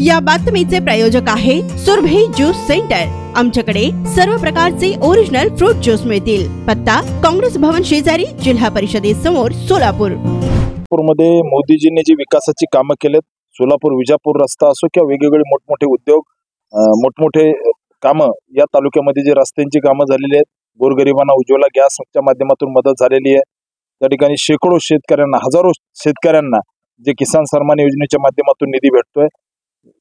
या बातमीचे प्रायोजक आहे सुरभी ज्यूस सेंटर। आमच्याकडे सर्व प्रकारचे ओरिजिनल फ्रूट ज्यूस मिळतील। पत्ता काँग्रेस भवन शेजारी, जिल्हा परिषदेसमोर, सोलापूर। मध्ये मोदीजींनी जी विकासाची कामं केलेत, सोलापूर विजापूर रस्ता असो किंवा वेगवेगळे मोठमोठे उद्योग, मोठमोठे कामं या तालुक्यामध्ये जे रस्त्यांची कामं झालेली आहेत, गोरगरिबांना उज्ज्वला गॅसच्या माध्यमातून मदत झालेली आहे। त्या ठिकाणी शेकडो शेतकऱ्यांना, हजारो शेतकऱ्यांना जे किसान सन्मान योजनेच्या माध्यमातून निधी भेटतोय,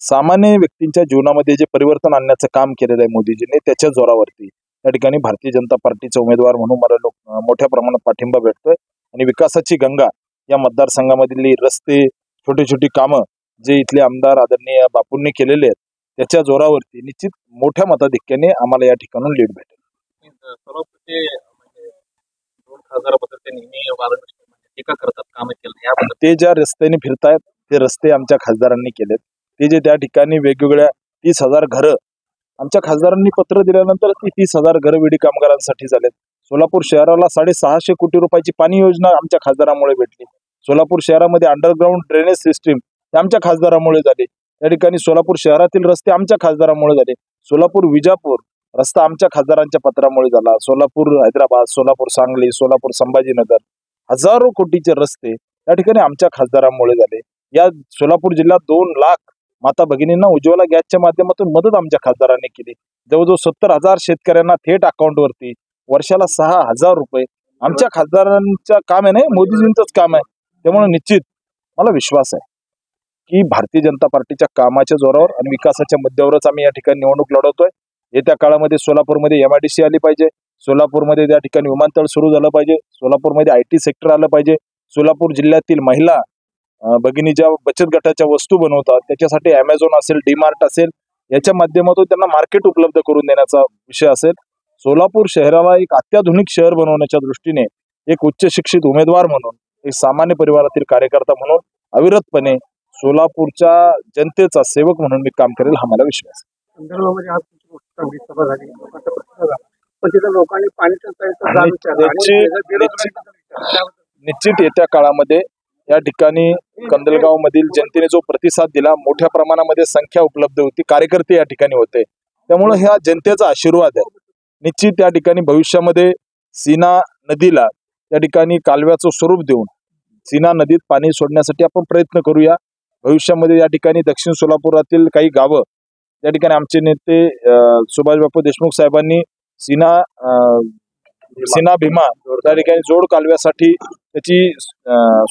सामान्य व्यक्तींच्या जीवनामध्ये जे परिवर्तन आणण्याचं काम केलेलं आहे मोदीजींनी, त्याच्या जोरावरती त्या ठिकाणी भारतीय जनता पार्टीचा उमेदवार म्हणून मला मोठ्या प्रमाणात पाठिंबा भेटतोय। आणि विकासाची गंगा या मतदारसंघामधली रस्ते, छोटी छोटी कामं जे इथले आमदार आदरणीय बापूंनी केलेले आहेत, त्याच्या जोरावरती निश्चित मोठ्या मताधिक्याने आम्हाला या ठिकाणून लीड भेटेल। ते ज्या रस्त्याने फिरतायत ते रस्ते आमच्या खासदारांनी केलेत। ते जे त्या ठिकाणी वेगवेगळ्या 30,000 घरं आमच्या खासदारांनी पत्र दिल्यानंतर ती 30,000 घरं विडी कामगारांसाठी झालेत। सोलापूर शहराला 650 कोटी रुपयाची पाणी योजना आमच्या खासदारामुळे भेटली। सोलापूर शहरामध्ये अंडरग्राऊंड ड्रेनेज सिस्टीम आमच्या खासदारामुळे झाली। त्या ठिकाणी सोलापूर शहरातील रस्ते आमच्या खासदारामुळे झाले। सोलापूर विजापूर रस्ता आमच्या खासदारांच्या पत्रामुळे झाला। सोलापूर हैदराबाद, सोलापूर सांगली, सोलापूर संभाजीनगर, हजारो कोटीचे रस्ते त्या ठिकाणी आमच्या खासदारामुळे झाले। या सोलापूर जिल्ह्यात 2 लाख माता भगिनींना उज्ज्वला गॅसच्या माध्यमातून मदत आमच्या खासदारांनी केली। जवळजवळ 70,000 शेतकऱ्यांना थेट अकाउंटवरती वर्षाला 6,000 रुपये आमच्या खासदारांचं काम आहे, नाही मोदीजींचंच काम आहे। त्यामुळे निश्चित मला विश्वास आहे की भारतीय जनता पार्टीच्या कामाच्या जोरावर आणि विकासाच्या मुद्द्यावरच आम्ही या ठिकाणी निवडणूक लढवतोय। येत्या काळामध्ये सोलापूरमध्ये MIDC आली पाहिजे, सोलापूरमध्ये त्या ठिकाणी विमानतळ सुरू झालं पाहिजे, सोलापूरमध्ये IT सेक्टर आलं पाहिजे। सोलापूर जिल्ह्यातील महिला भगिनी ज्या बचत गटाच्या वस्तू बनवतात, त्याच्यासाठी Amazon असेल, DMart असेल, याच्या माध्यमातून त्यांना मार्केट उपलब्ध करून देण्याचा विषय असेल। सोलापूर शहराला एक अत्याधुनिक शहर बनवण्याच्या दृष्टीने एक उच्च शिक्षित उमेदवार म्हणून, एक सामान्य परिवारातील कार्यकर्ता म्हणून अविरतपणे सोलापूरच्या जनतेचा सेवक म्हणून मी काम करेल, हा मला विश्वास निश्चित येत्या काळामध्ये या ठिकाणी कंदलगाव मधील जनतेने जो प्रतिसाद दिला, मोठ्या प्रमाणामध्ये संख्या उपलब्ध होती, कार्यकर्ते या ठिकाणी होते, त्यामुळे हा जनतेचा आशीर्वाद आहे। निश्चित त्या ठिकाणी भविष्यामध्ये सीना नदीला त्या ठिकाणी कालव्याचं स्वरूप देऊन सीना नदीत पाणी सोडण्यासाठी आपण प्रयत्न करूया। भविष्यामध्ये या ठिकाणी दक्षिण सोलापुरातील काही गावं त्या ठिकाणी आमचे नेते सुभाष बापू देशमुख साहेबांनी सीना भीमा त्या ठिकाणी जोड कालव्यासाठी त्याची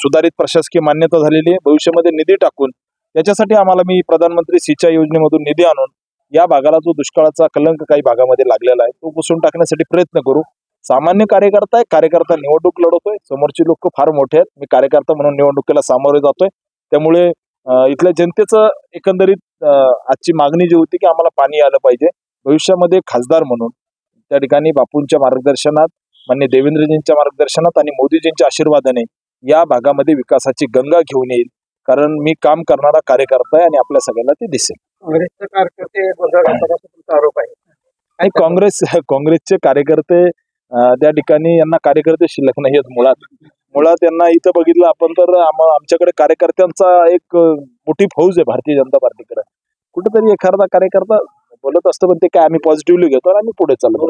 सुधारित प्रशासकीय मान्यता झालेली आहे। भविष्यामध्ये निधी टाकून त्याच्यासाठी आम्हाला मी प्रधानमंत्री सिंचाई योजनेमधून निधी आणून या भागाला जो दुष्काळाचा कलंक काही भागामध्ये लागलेला आहे तो पुसून टाकण्यासाठी प्रयत्न करू। सामान्य कार्यकर्ता आहे, कार्यकर्ता निवडणूक लढवतोय, समोरची लोक फार मोठे आहेत, मी कार्यकर्ता म्हणून निवडणुकीला सामोरे जातोय। त्यामुळे इथल्या जनतेचं एकंदरीत आजची मागणी जी होती की आम्हाला पाणी आलं पाहिजे, भविष्यामध्ये खासदार म्हणून त्या ठिकाणी बापूंच्या मार्गदर्शनात, माननीय देवेंद्रजींच्या मार्गदर्शनात आणि मोदीजींच्या आशीर्वादाने या भागामध्ये विकासाची गंगा घेऊन येईल, कारण मी काम करणारा कार्यकर्ता आहे आणि आपल्या सगळ्यांना ते दिसेल। काँग्रेसचे कार्यकर्ते आरोप आहे आणि काँग्रेसचे कार्यकर्ते त्या ठिकाणी यांना कार्यकर्ते शिल्लक नाही आहेत। मुळात यांना इथं बघितलं आपण तर आमच्याकडे कार्यकर्त्यांचा एक मोठी फौज आहे भारतीय जनता पार्टीकडे। कुठेतरी एखादा कार्यकर्ता बोलत असतं, पण ते काय आम्ही पॉझिटिव्हली घेतो आणि आम्ही पुढे चालतो।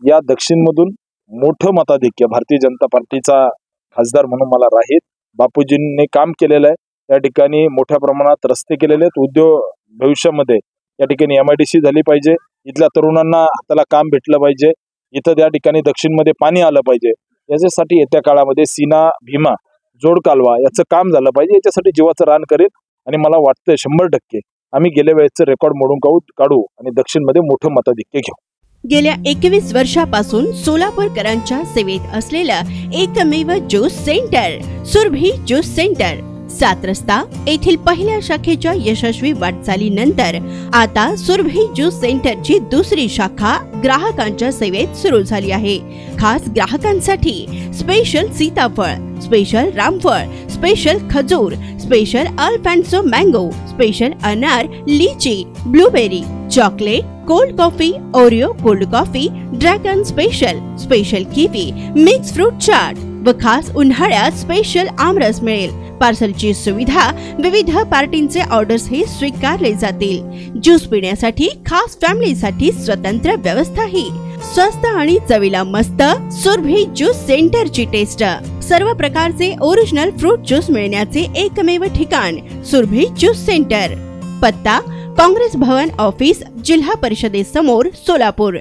या दक्षिण मधून मोठं मताधिक्य भारतीय जनता पार्टीचा खासदार म्हणून मला राहील। बापूजींनी काम केलेलं आहे, त्या ठिकाणी मोठ्या प्रमाणात रस्ते केलेले आहेत, उद्योग भविष्यामध्ये या ठिकाणी MIDC झाली पाहिजे, इथल्या तरुणांना हाताला काम भेटलं पाहिजे, इथं त्या ठिकाणी दक्षिणमध्ये पाणी आलं पाहिजे। याच्यासाठी येत्या काळामध्ये सीना भीमा जोड कालवा याचं काम झालं पाहिजे, याच्यासाठी जीवाचं रान करेल आणि मला वाटतंय 100% आम्ही गेल्या वेळेचं रेकॉर्ड मोडून काढू आणि दक्षिणमध्ये मोठं मताधिक्य घेऊ। गेल्या 21 वर्षापासून सोलापूरकरांच्या सेवेत असलेलं एकमेव juice centre Surabhi juice centre, 7 रस्ता येथील पहिल्या शाखेच्या यशस्वी वाटचालीनंतर आता सुरभी ज्यूस सेंटरची दुसरी शाखा ग्राहकांच्या सेवेत सुरू झाली आहे। खास ग्राहकांसाठी स्पेशल सीताफळ, स्पेशल रामफळ, स्पेशल खजूर, स्पेशल अल्फान्सो मँगो, स्पेशल अनार, लीची, blueberry, chocolate, cold coffee, Oreo cold coffee, dragon special, special kiwi, mix fruit chaat, व खास उन्हाळ्यात स्पेशल आमरस मिळेल। पार्सलची सुविधा, विविध पार्टींचे ऑर्डर्स हे स्वीकारले जातील। ज्यूस पिण्यासाठी खास फॅमिलीसाठी स्वतंत्र व्यवस्थाही। स्वस्त आणि चवीला मस्त सुरभी ज्यूस सेंटरची टेस्ट। सर्व प्रकारचे ओरिजिनल फ्रूट ज्यूस मिळण्याचे एकमेव ठिकाण सुरभी ज्यूस सेंटर। पत्ता काँग्रेस भवन ऑफिस, जिल्हा परिषदेसमोर, सोलापूर।